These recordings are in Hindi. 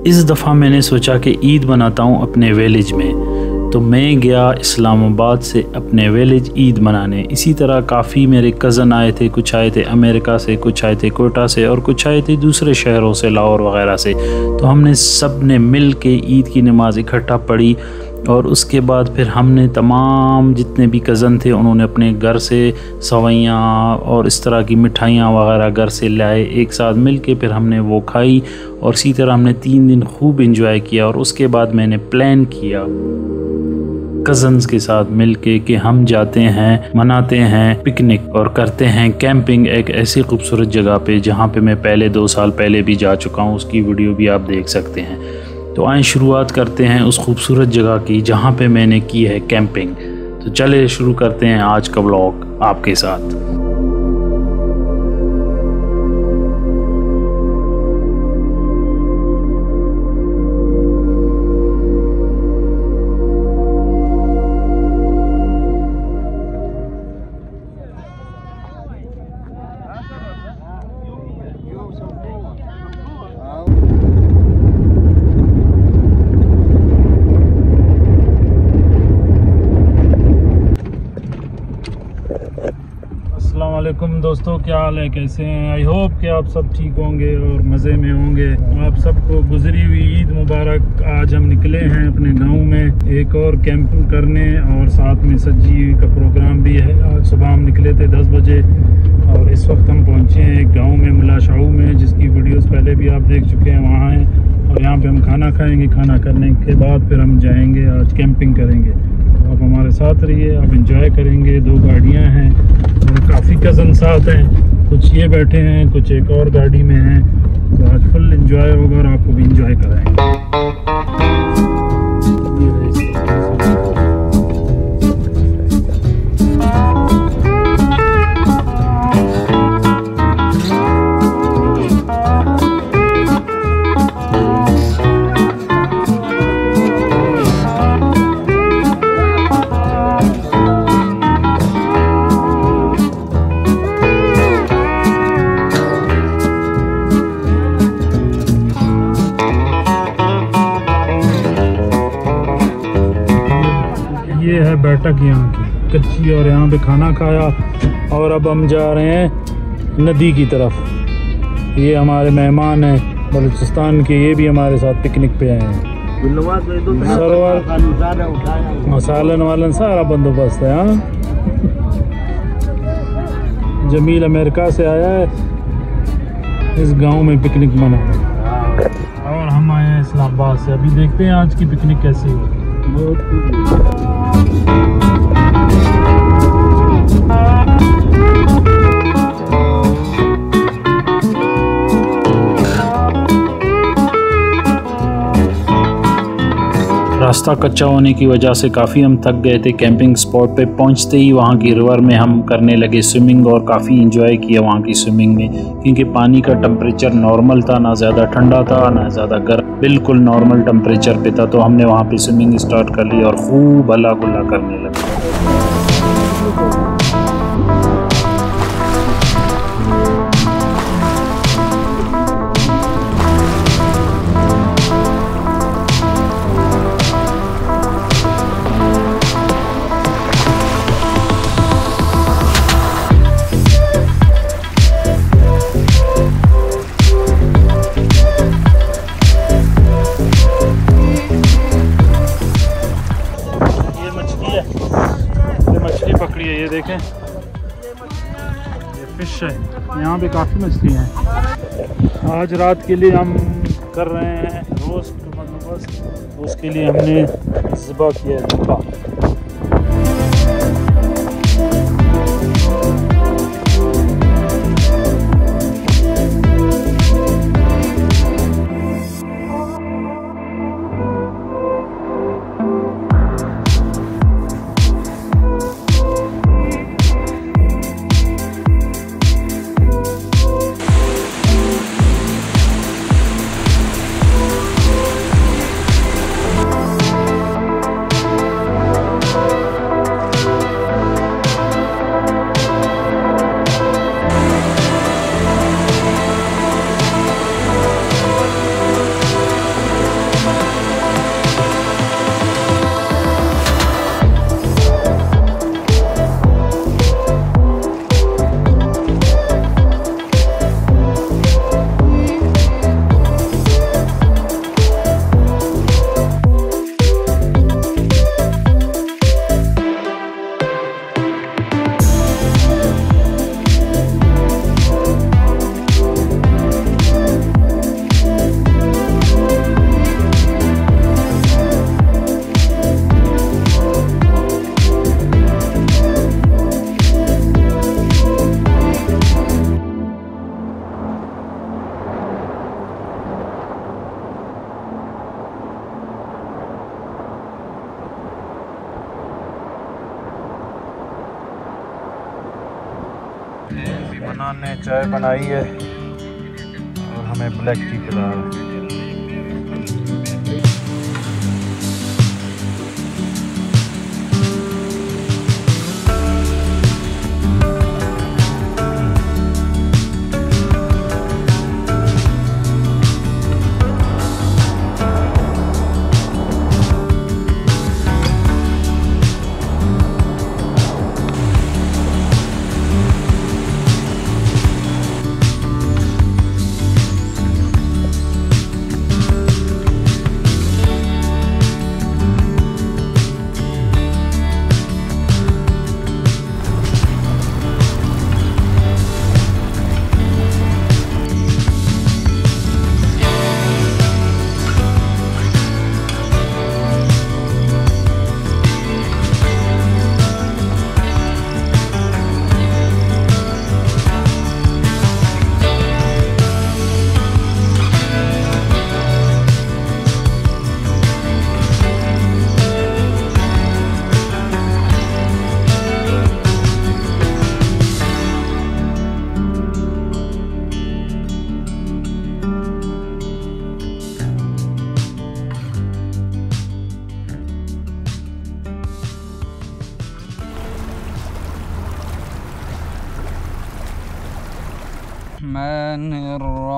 इस दफ़ा मैंने सोचा कि ईद मनाता हूँ अपने विलेज में, तो मैं गया इस्लामाबाद से अपने विलेज ईद मनाने। इसी तरह काफ़ी मेरे कज़न आए थे, कुछ आए थे अमेरिका से, कुछ आए थे कोयटा से और कुछ आए थे दूसरे शहरों से, लाहौर वगैरह से। तो हमने सब ने मिल के ईद की नमाज़ इकट्ठा पढ़ी और उसके बाद फिर हमने तमाम जितने भी कज़न थे उन्होंने अपने घर से सवैयाँ और इस तरह की मिठाइयाँ वगैरह घर से लाए, एक साथ मिल के फिर हमने वो खाई और इसी तरह हमने 3 दिन खूब इंजॉय किया। और उसके बाद मैंने प्लान किया कज़न्स के साथ मिलके कि हम जाते हैं, मनाते हैं पिकनिक और करते हैं कैंपिंग एक ऐसी खूबसूरत जगह पे जहाँ पे मैं पहले 2 साल पहले भी जा चुका हूँ, उसकी वीडियो भी आप देख सकते हैं। तो आए शुरुआत करते हैं उस खूबसूरत जगह की जहाँ पे मैंने की है कैंपिंग। तो चले शुरू करते हैं आज का व्लॉग आपके साथ। अस्सलामुअलैकुम दोस्तों, क्या हाल है, कैसे हैं? आई होप कि आप सब ठीक होंगे और मज़े में होंगे। आप सबको गुजरी हुई ईद मुबारक। आज हम निकले हैं अपने गांव में एक और कैंपिंग करने और साथ में सज्जी का प्रोग्राम भी है। आज सुबह हम निकले थे 10 बजे और इस वक्त हम पहुंचे हैं एक गाँव में, मुलाशाऊ में, जिसकी वीडियोज़ पहले भी आप देख चुके हैं, वहाँ हैं। और यहाँ पर हम खाना खाएँगे, खाना करने के बाद फिर हम जाएँगे, आज कैंपिंग करेंगे। तो आप हमारे साथ रहिए, आप इंजॉय करेंगे। 2 गाड़ियाँ हैं और काफ़ी कज़न साथ हैं, कुछ ये बैठे हैं, कुछ एक और गाड़ी में हैं। तो आज फुल इंजॉय होगा और आपको भी इंजॉय कराएंगे। ये है बैठक यहाँ की कच्ची, और यहाँ पे खाना खाया और अब हम जा रहे हैं नदी की तरफ। ये हमारे मेहमान हैं बलूचिस्तान के, ये भी हमारे साथ पिकनिक पे आए हैं। सालन वालन सारा बंदोबस्त है। हाँ, जमील अमेरिका से आया है इस गांव में पिकनिक मनाने और हम आए हैं इस्लामाबाद से। अभी देखते हैं आज की पिकनिक कैसी होगी। रास्ता कच्चा होने की वजह से काफ़ी हम थक गए थे। कैंपिंग स्पॉट पे पहुंचते ही वहाँ की रिवर में हम करने लगे स्विमिंग और काफ़ी इंजॉय किया वहाँ की स्विमिंग में, क्योंकि पानी का टेम्परेचर नॉर्मल था, ना ज़्यादा ठंडा था ना ज़्यादा गर्म, बिल्कुल नॉर्मल टेम्परेचर पे था। तो हमने वहाँ पे स्विमिंग स्टार्ट कर ली और खूब हल्ला गुल्ला करने लगे। ये देखें, ये फिश है, यहाँ पे काफ़ी मछली हैं। आज रात के लिए हम कर रहे हैं रोस्ट बंदोबस्त, उसके लिए हमने ज़िबा किया है ज़िबा। हनान ने चाय बनाई है और हमें ब्लैक टी पिला रहा है।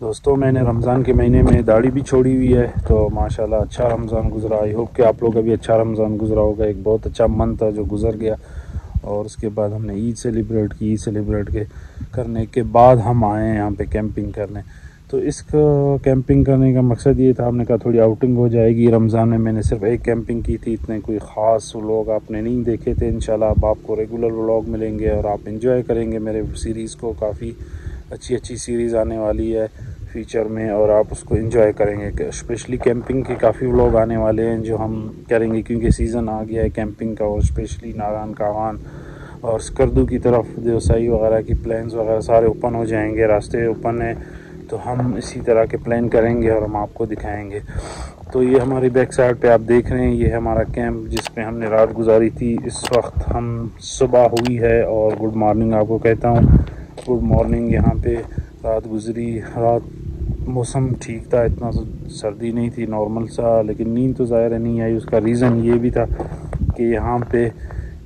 दोस्तों, मैंने रमज़ान के महीने में दाढ़ी भी छोड़ी हुई है, तो माशाल्लाह अच्छा रमज़ान गुज़रा। आई होप कि आप लोग का भी अच्छा रमज़ान गुज़रा होगा। एक बहुत अच्छा मंथ था जो गुज़र गया, और उसके बाद हमने ईद सेलिब्रेट की। ईद सेलिब्रेट करने के बाद हम आए हैं यहाँ पे कैंपिंग करने। तो इस कैंपिंग करने का मकसद ये था, हमने कहा थोड़ी आउटिंग हो जाएगी। रमज़ान में मैंने सिर्फ एक कैंपिंग की थी, इतने कोई ख़ास व्लॉग आपने नहीं देखे थे। इंशाल्लाह अब आपको रेगुलर व्लॉग मिलेंगे और आप इंजॉय करेंगे मेरे सीरीज़ को। काफ़ी अच्छी सीरीज़ आने वाली है फ्यूचर में, और आप उसको एंजॉय करेंगे। स्पेशली कैंपिंग के काफ़ी व्लॉग आने वाले हैं जो हम करेंगे, क्योंकि सीज़न आ गया है कैंपिंग का। और स्पेशली नारायण कावान और स्कर्दू की तरफ देवसाई वगैरह की प्लान्स वगैरह सारे ओपन हो जाएंगे, रास्ते ओपन है। तो हम इसी तरह के प्लान करेंगे और हम आपको दिखाएंगे। तो ये हमारी बैक साइड पे आप देख रहे हैं, ये है हमारा कैंप जिस पे हमने रात गुजारी थी। इस वक्त हम सुबह हुई है और गुड मॉर्निंग आपको कहता हूँ। Good morning. यहाँ पे रात गुजरी। रात मौसम ठीक था, इतना सर्दी नहीं थी, नॉर्मल सा। लेकिन नींद तो ज़ाहिर नहीं आई। उसका रीज़न ये भी था कि यहाँ पे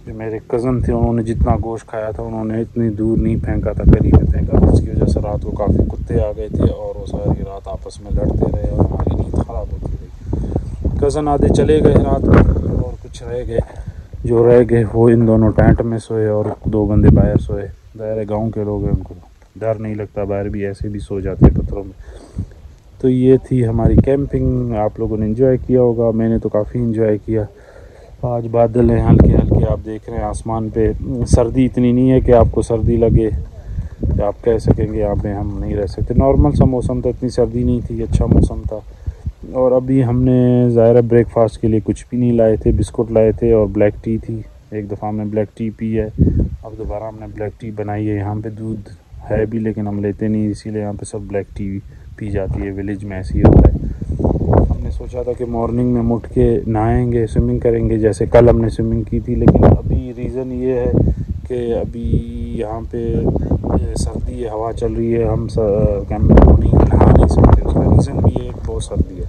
जो मेरे कज़न थे उन्होंने जितना गोश्त खाया था उन्होंने इतनी दूर नहीं फेंका था, करीब में फेंका था। इसकी वजह से रात को काफ़ी कुत्ते आ गए थे और वो सारी रात आपस में लड़ते रहे और हमारी नींद ख़राब होती रही। कज़न आधे चले गए रात को और कुछ रह गए। जो रह गए वो इन दोनों टेंट में सोए और 2 बंदे बाहर सोए। ज़ाहिर गाँव के लोग हैं, उनको डर नहीं लगता, बाहर भी ऐसे भी सो जाते हैं पत्थरों में। तो ये थी हमारी कैंपिंग। आप लोगों ने एंजॉय किया होगा, मैंने तो काफ़ी एंजॉय किया। आज बादल हैं हल्के हल्के, आप देख रहे हैं आसमान पे। सर्दी इतनी नहीं है कि आपको सर्दी लगे, आप कह सकेंगे यहाँ पे हम नहीं रह सकते। नॉर्मल सा मौसम था, इतनी सर्दी नहीं थी, अच्छा मौसम था। और अभी हमने ज़ाहिर ब्रेकफास्ट के लिए कुछ भी नहीं लाए थे, बिस्कुट लाए थे और ब्लैक टी थी। एक दफ़ा हमने ब्लैक टी पी है, अब दोबारा हमने ब्लैक टी बनाई है। यहाँ पे दूध है भी लेकिन हम लेते नहीं, इसीलिए यहाँ पे सब ब्लैक टी पी जाती है। विलेज में ऐसी होता है। हमने सोचा था कि मॉर्निंग में उठ के नहाएंगे, स्विमिंग करेंगे, जैसे कल हमने स्विमिंग की थी। लेकिन अभी रीज़न ये है कि अभी यहाँ पे सर्दी है, हवा चल रही है, हम कैंपिंग को नहीं नहा नहीं सकते। उसका रीज़न भी है, बहुत सर्दी है।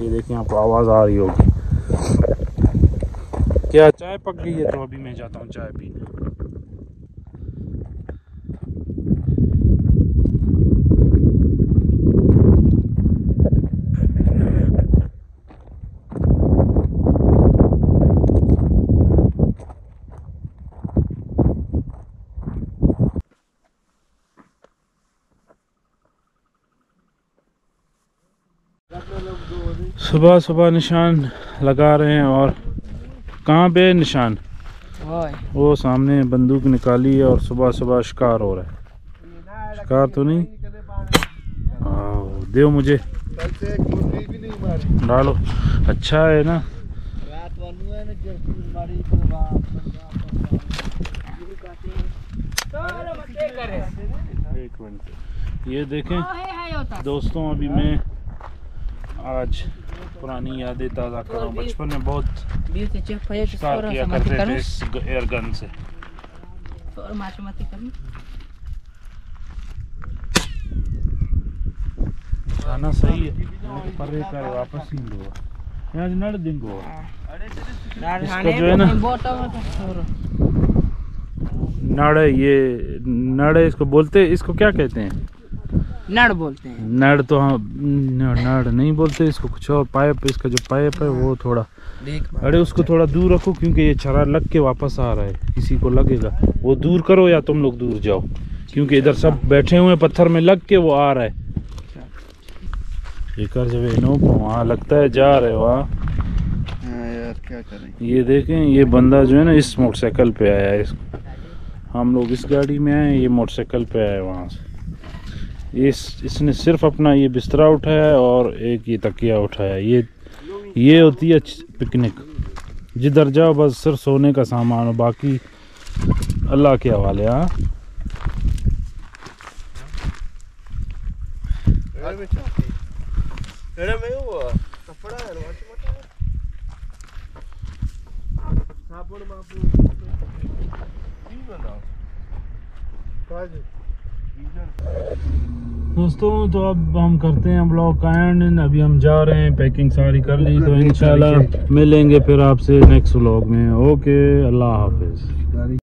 ये देखिए आपको आवाज़ आ रही होगी। क्या चाय पक गई है? तो अभी मैं जाता हूँ चाय पीने। सुबह सुबह निशान लगा रहे हैं। और कहाँ पे निशान? वो सामने बंदूक निकाली है और सुबह सुबह शिकार हो रहा है। शिकार तो नहीं, दे मुझे डालो, अच्छा है ना। एक मिनट, ये देखें दोस्तों, अभी मैं आज पुरानी यादें ताज़ा कर रहा हूँ। बचपन में बहुत शिकार किया करते थे इस एयर गन से। खाना सही है, पर वापस ही लो यहाँ नड़ देंगे। इसको जो है ना नड़, ये नड़ इसको बोलते, इसको क्या कहते हैं? नड़ बोलते हैं। नड़ तो हाँ, नड़ नहीं बोलते इसको, कुछ और। पाइप, इसका जो पाइप है वो थोड़ा, अरे उसको थोड़ा दूर रखो क्योंकि ये छरा लग के वापस आ रहा है, किसी को लगेगा। वो दूर करो या तुम लोग दूर जाओ, क्योंकि इधर सब बैठे हुए पत्थर में लग के वो आ रहा है। एक जब वहाँ लगता है जा रहे वहाँ यार, क्या करें। ये देखें, ये बंदा जो है ना इस मोटरसाइकिल पे आया है। हम लोग इस गाड़ी में आए, ये मोटरसाइकिल पे आया वहाँ से। इसने सिर्फ अपना ये बिस्तरा उठाया और एक ये तकिया उठाया। ये होती है पिकनिक, जिधर जाओ बस सिर्फ सोने का सामान हो, बाकी अल्लाह के हवाले। हाँ, दोस्तों तो अब हम करते हैं ब्लॉग का एंड। अभी हम जा रहे हैं, पैकिंग सारी कर ली, तो इंशाल्लाह मिलेंगे फिर आपसे नेक्स्ट व्लॉग में। ओके, अल्लाह हाफिज।